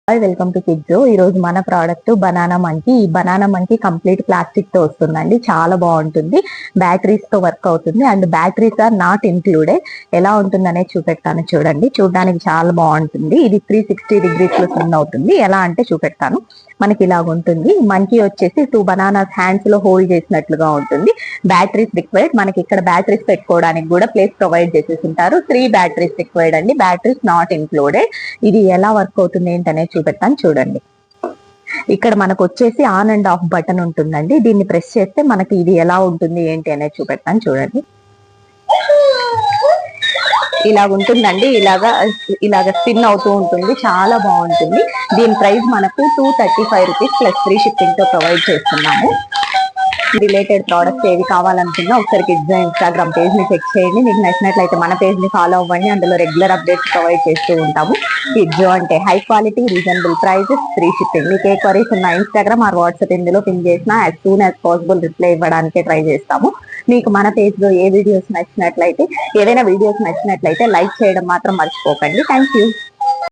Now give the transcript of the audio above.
Hi, welcome to కిడ్జో. ఈ రోజు మన ప్రోడక్ట్ బనానా మంకీ. ఈ బనానా మంకీ కంప్లీట్ ప్లాస్టిక్ తో వస్తుందండి. చాలా బాగుంటుంది. బ్యాటరీస్ తో వర్క్ అవుతుంది and batteries are not included. ఎలా ఉంటుంది అనేది చూపెడతాను చూడండి. చూడడానికి చాలా బాగుంటుంది. ఇది 360 degrees లో స్పిన్ అవుతుంది. ఎలా అంటే చూపెడతాను. మనకి ఇలాగ ఉంటుంది. మంకీ వచ్చేసి 2 బనానాస్ హ్యాండ్స్ లో హోల్డ్ చేసినట్లుగా ఉంటుంది. Batteries required. మనకి ఇక్కడ బ్యాటరీస్ పెట్టుకోవడానికి కూడా ప్లేస్ ప్రొవైడ్ చేసేసి ఉంటారు. 3 బ్యాటరీస్ రిక్వైర్డ్ అండి. Batteries not included. ఇది ఎలా వర్క్ అవుతుంది ఏంటనేది చూపెడతాను చూడండి. ఇక్కడ మనకు వచ్చేసి ఆన్ అండ్ ఆఫ్ బటన్ ఉంటుందండి. దీన్ని ప్రెస్ చేస్తే మనకి ఇది ఎలా ఉంటుంది ఏంటి అనేది చూపెడతాను చూడండి. ఇలాగ ఉంటుందండి. ఇలాగా స్పిన్ అవుతూ ఉంటుంది. చాలా బాగుంటుంది. దీని ప్రైస్ మనకు 235 రూపీస్ ప్లస్ ఫ్రీ షిప్పింగ్ తో ప్రొవైడ్ చేస్తున్నాము. రిలేటెడ్ ప్రోడక్ట్స్ ఏవి కావాలనుకున్నా ఒకసారి కిడ్జో ఇన్స్టాగ్రామ్ పేజ్ ని చెక్ చేయండి. మీకు నచ్చినట్లయితే మన పేజ్ ని ఫాలో అవ్వండి. అందులో రెగ్యులర్ అప్డేట్స్ ప్రొవైడ్ చేస్తూ ఉంటాము. కిడ్జో అంటే high quality, reasonable prices, free shipping. మీకు ఏ క్వరీస్ ఉన్న ఇన్స్టాగ్రామ్ ఆర్ వాట్సాప్ ఇందులో పింగ్ చేసినా as soon as possible reply ఇవ్వడానికే ట్రై చేస్తాము. మీకు మన పేజ్ లో ఏ వీడియోస్ నచ్చినట్లయితే, ఏదైనా వీడియోస్ నచ్చినట్లయితే లైక్ చేయడం మాత్రం మర్చిపోకండి. Thank you.